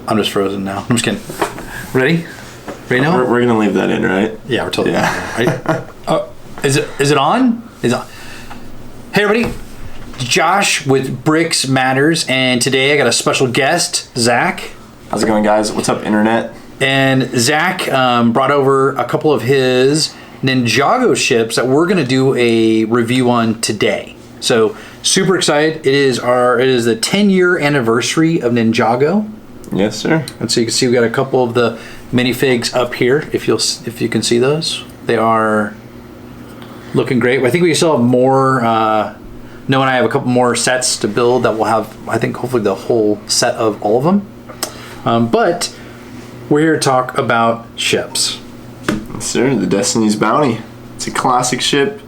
I'm just frozen now. I'm just kidding. Ready? Ready now? We're gonna leave that in, right? Yeah, we're totally right? Is it on? Is it on? Hey everybody, Josh with Bricks Matters, and today I got a special guest, Zach. How's it going, guys? What's up, internet? And Zach brought over a couple of his Ninjago ships that we're gonna do a review on today. So super excited! It is the 10-year anniversary of Ninjago. Yes, sir. And so you can see we got a couple of the minifigs up here. If you can see those, they are looking great. I think we still have more. Noah and I have a couple more sets to build that we'll have. I think hopefully the whole set of all of them. But we're here to talk about ships. Yes, sir. The Destiny's Bounty. It's a classic ship.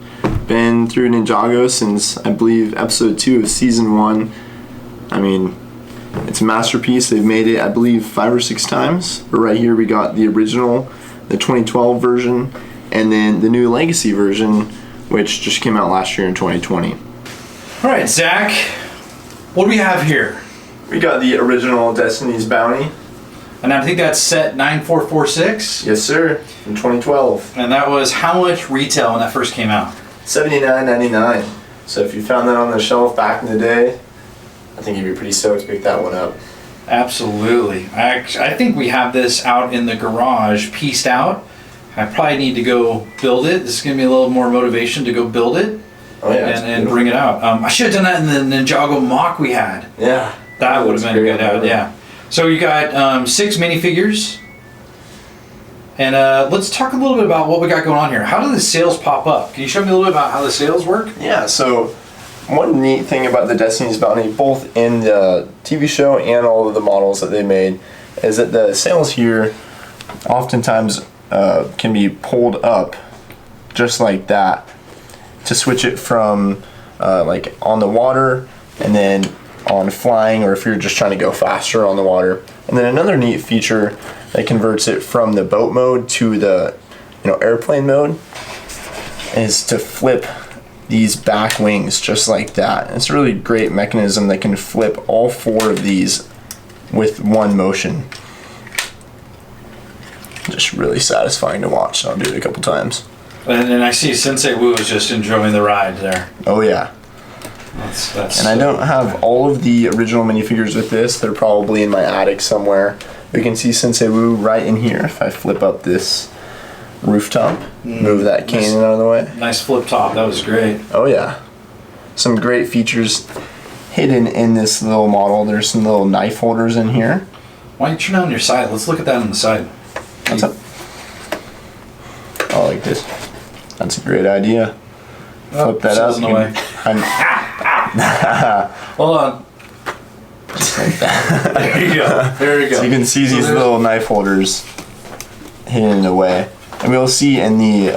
Been through Ninjago since I believe episode 2 of season 1. I mean, it's a masterpiece. They've made it, I believe, 5 or 6 times. But right here we got the original, the 2012 version, and then the new Legacy version, which just came out last year in 2020. All right, Zach, what do we have here? We got the original Destiny's Bounty. And I think that's set 9446. Yes, sir. In 2012. And that was how much retail when that first came out? $79.99. So if you found that on the shelf back in the day, I think you'd be pretty stoked to pick that one up. Absolutely. I think we have this out in the garage, pieced out. I probably need to go build it. This is going to be a little more motivation to go build it. Oh, yeah, and bring it out. I should have done that in the Ninjago mock we had. Yeah. That would have been a good ad, yeah. So you got 6 minifigures. And let's talk a little bit about what we got going on here. How do the sales pop up? Can you show me a little bit about how the sales work? Yeah, so one neat thing about the Destiny's Bounty, both in the TV show and all of the models that they made, is that the sales here oftentimes can be pulled up just like that to switch it from like on the water and then on flying, or if you're just trying to go faster on the water. And then another neat feature that converts it from the boat mode to the airplane mode is to flip these back wings just like that. It's a really great mechanism that can flip all 4 of these with one motion. Just really satisfying to watch. So I'll do it a couple times. And I see Sensei Wu is just enjoying the ride there. Oh yeah. That's and I don't have all of the original minifigures with this. They're probably in my attic somewhere. We can see Sensei Wu right in here. If I flip up this rooftop, move that cannon out of the way. Nice flip top. That was great. Oh yeah. Some great features hidden in this little model. There's some little knife holders in here. Why don't you turn on your side? Let's look at that on the side. What's up? Oh, like this. That's a great idea. Flip that up. In the way. Hold on. Just like that. There you go. There you go. So you can see these little knife holders hidden in the way. And we'll see in the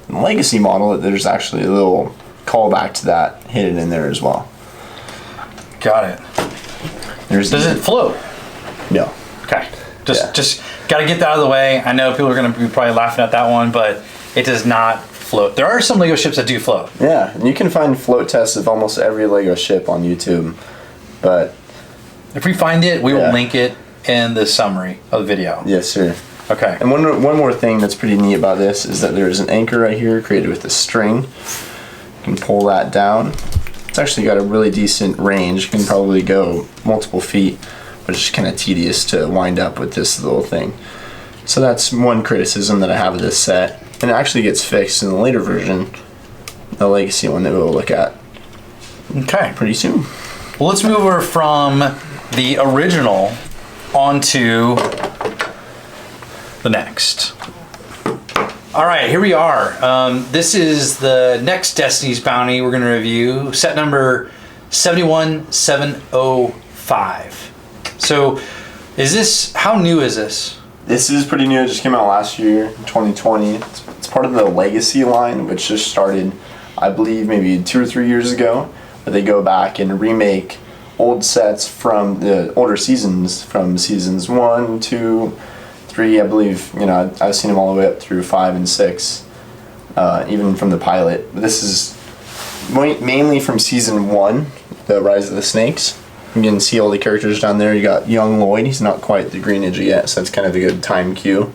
Legacy model that there's actually a little callback to that hidden in there as well. Got it. Does it float? No. Okay. Just got to get that out of the way. I know people are going to be probably laughing at that one, but it does not float. There are some Lego ships that do float. Yeah, and you can find float tests of almost every Lego ship on YouTube. But if we find it, we will link it in the summary of the video. Yes, sir. Okay. And one more thing that's pretty neat about this is that there's an anchor right here created with a string. You can pull that down. It's actually got a really decent range. You can probably go multiple feet, but it's just kind of tedious to wind up with this little thing. So that's one criticism that I have of this set. And it actually gets fixed in the later version, the Legacy one that we'll look at pretty soon. Well, let's move over from the original onto the next. All right, here we are. This is the next Destiny's Bounty we're going to review, set number 71705. So, how new is this? This is pretty new. It just came out last year, 2020. It's part of the Legacy line, which just started, I believe, maybe 2 or 3 years ago. But they go back and remake old sets from the older seasons, from seasons 1, 2, 3. I believe, I've seen them all the way up through 5 and 6, even from the pilot. But this is mainly from season 1, The Rise of the Snakes. You can see all the characters down there. You got young Lloyd. He's not quite the Green Ninja yet, so that's kind of a good time cue.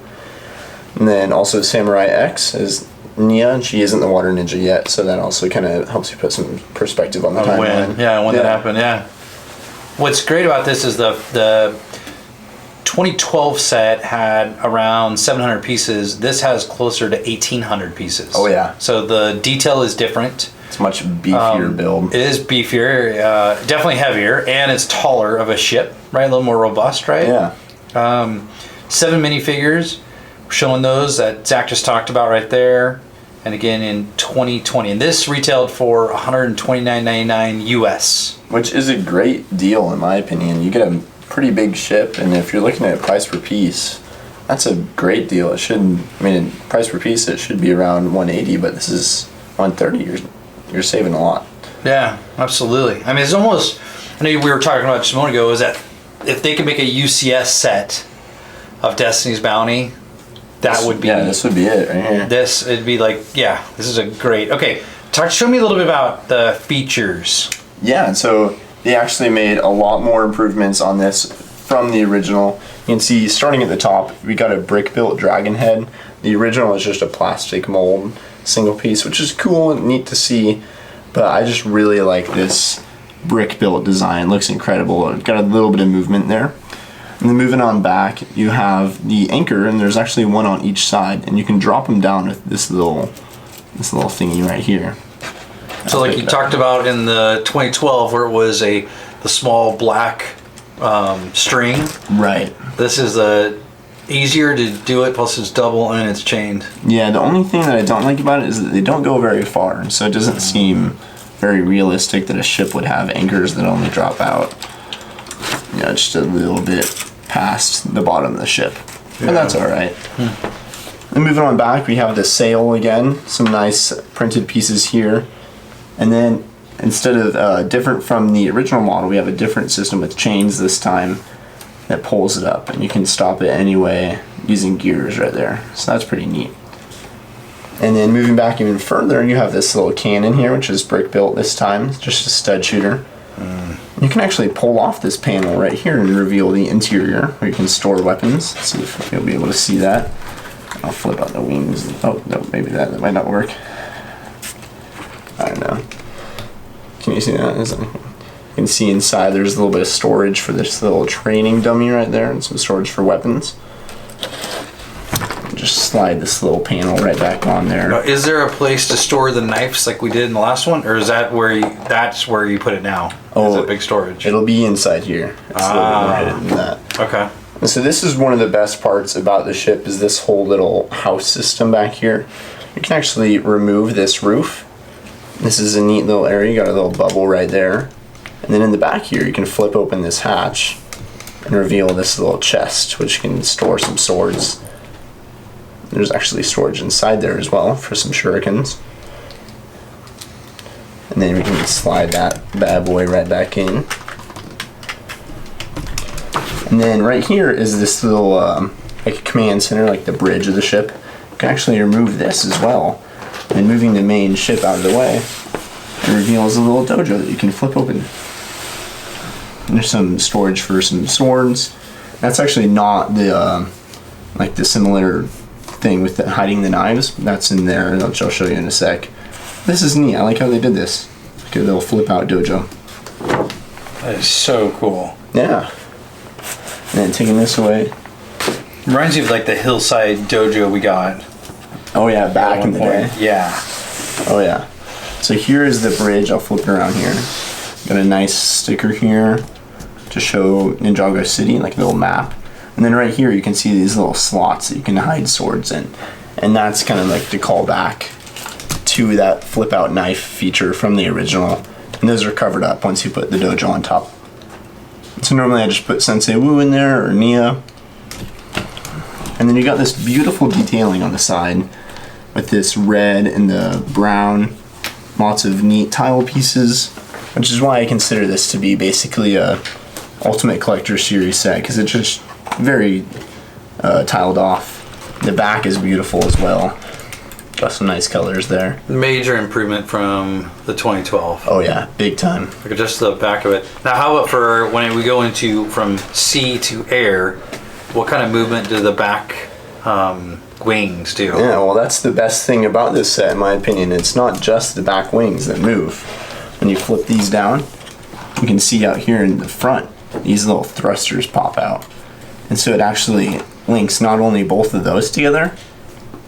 And then also Samurai X is Nia, and she isn't the Water Ninja yet, so that also kind of helps you put some perspective on the timeline. When that happened, yeah. What's great about this is the 2012 set had around 700 pieces. This has closer to 1,800 pieces. Oh, yeah. So the detail is different. It's a much beefier build. It is beefier, definitely heavier, and it's taller of a ship, right? A little more robust, right? Yeah. 7 minifigures, showing those that Zach just talked about right there. And again in 2020. And this retailed for $129.99 US. Which is a great deal in my opinion. You get a pretty big ship, and if you're looking at price per piece, that's a great deal. It shouldn't, price per piece, it should be around 180, but this is 130. You're saving a lot. Yeah, absolutely. It's almost, I know we were talking about just a moment ago, is that if they could make a UCS set of Destiny's Bounty, would be... Yeah, this would be it right here. It'd be like, yeah, this is a great... Okay, show me a little bit about the features. Yeah, so they actually made a lot more improvements on this from the original. You can see, starting at the top, we got a brick-built dragon head. The original is just a plastic mold, single piece, which is cool and neat to see, but I just really like this brick-built design. It looks incredible. It's got a little bit of movement there. And then moving on back, you have the anchor, and there's actually one on each side, and you can drop them down with this little thingy right here. So like you talked about in the 2012, where it was the small black string. Right. This is easier to do it, plus it's double and it's chained. Yeah, the only thing that I don't like about it is that they don't go very far, so it doesn't seem very realistic that a ship would have anchors that only drop out, just a little bit past the bottom of the ship. But that's alright. Then moving on back, we have the sail again, some nice printed pieces here. And then instead of different from the original model, we have a different system with chains this time that pulls it up, and you can stop it anyway using gears right there. So that's pretty neat. And then moving back even further, you have this little cannon here, which is brick built this time. It's just a stud shooter. You can actually pull off this panel right here and reveal the interior where you can store weapons. Let's see if you'll be able to see that. I'll flip out the wings. Oh, no, maybe that might not work. I don't know. Can you see that? You can see inside there's a little bit of storage for this little training dummy right there, and some storage for weapons. Just slide this little panel right back on there. Now, is there a place to store the knives like we did in the last one, or is that that's where you put it now? Oh, is it big storage? It'll be inside here. It's a little bit more hidden than that. Okay. And so this is one of the best parts about the ship, is this whole little house system back here. You can actually remove this roof. This is a neat little area. You got a little bubble right there. And then in the back here, you can flip open this hatch and reveal this little chest, which can store some swords. There's actually storage inside there as well for some shurikens. And then we can slide that bad boy right back in. And then right here is this little like command center, like the bridge of the ship. You can actually remove this as well. And moving the main ship out of the way, it reveals a little dojo that you can flip open. And there's some storage for some swords. That's actually not the like the similar thing with hiding the knives. That's in there, and I'll show you in a sec. This is neat. I like how they did this. Like a little flip out dojo. That is so cool. Yeah. And then taking this away. Reminds you of like the hillside dojo we got. Oh yeah, back in the day. Yeah. Oh yeah. So here is the bridge. I'll flip it around here. Got a nice sticker here to show Ninjago City, like a little map. And then right here you can see these little slots that you can hide swords in. And that's kind of like the callback to that flip out knife feature from the original. And those are covered up once you put the dojo on top. So normally I just put Sensei Wu in there, or Nia. And then you got this beautiful detailing on the side with this red and the brown. Lots of neat tile pieces, which is why I consider this to be basically a Ultimate Collector Series set, because it's just very tiled off. The back is beautiful as well. Got some nice colors there. Major improvement from the 2012. Oh yeah, big time. Look at just the back of it. Now, how about for when we go into from sea to air? What kind of movement do the back wings do? Yeah, well, that's the best thing about this set, in my opinion. It's not just the back wings that move. When you flip these down, you can see out here in the front, these little thrusters pop out. And so it actually links not only both of those together,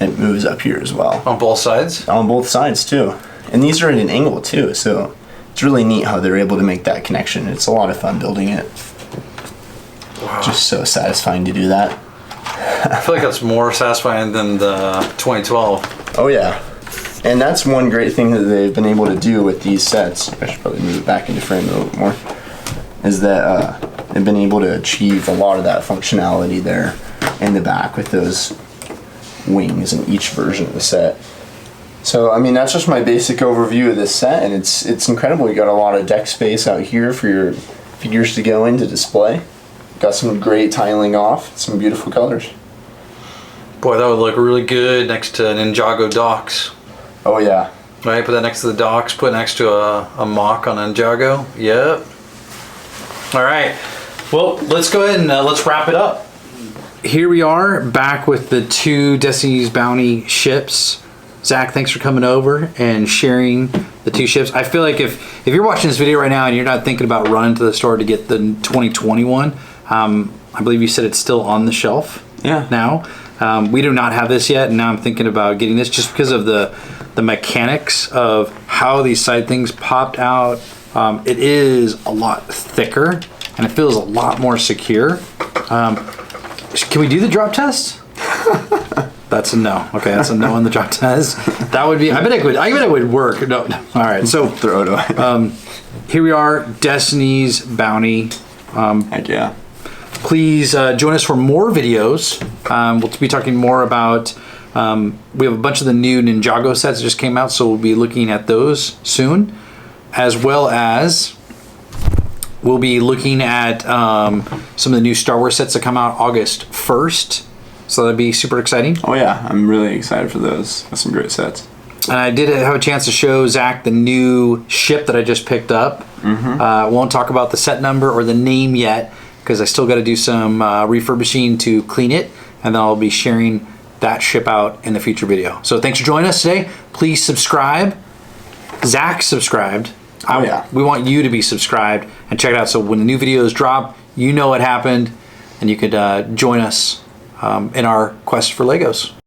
it moves up here as well. On both sides? On both sides too. And these are at an angle too, so it's really neat how they're able to make that connection. It's a lot of fun building it. Wow. Just so satisfying to do that. I feel like that's more satisfying than the 2012. Oh yeah. And that's one great thing that they've been able to do with these sets. I should probably move it back into frame a little bit more. Is that they've been able to achieve a lot of that functionality there in the back with those wings in each version of the set. So I mean, that's just my basic overview of this set, and it's incredible. You got a lot of deck space out here for your figures to go into display. Got some great tiling off, some beautiful colors. Boy, that would look really good next to Ninjago docks. Oh yeah. Right, put that next to the docks, put next to a mock on Ninjago. Yep. All right. Well, let's go ahead and let's wrap it up. Here we are back with the 2 Destiny's Bounty ships. Zach, thanks for coming over and sharing the 2 ships. I feel like if you're watching this video right now and you're not thinking about running to the store to get the 2021, I believe you said it's still on the shelf. Yeah. Now, we do not have this yet, and now I'm thinking about getting this just because of the mechanics of how these side things popped out. It is a lot thicker and it feels a lot more secure. Can we do the drop test? That's a no. Okay, that's a no on the drop test. That would be. I bet it would work. No. All right. So throw it away. Here we are, Destiny's Bounty. Heck yeah. Please join us for more videos. We'll be talking more about. We have a bunch of the new Ninjago sets that just came out, so we'll be looking at those soon, as well as we'll be looking at some of the new Star Wars sets that come out August 1st. So that'd be super exciting. Oh yeah, I'm really excited for those. That's some great sets. And I did have a chance to show Zach the new ship that I just picked up. Won't talk about the set number or the name yet because I still got to do some refurbishing to clean it, and then I'll be sharing that ship out in the future video. So thanks for joining us today. Please subscribe. Zach subscribed. Oh yeah. We want you to be subscribed and check it out. So when the new videos drop, you know what happened, and you could join us in our quest for Legos.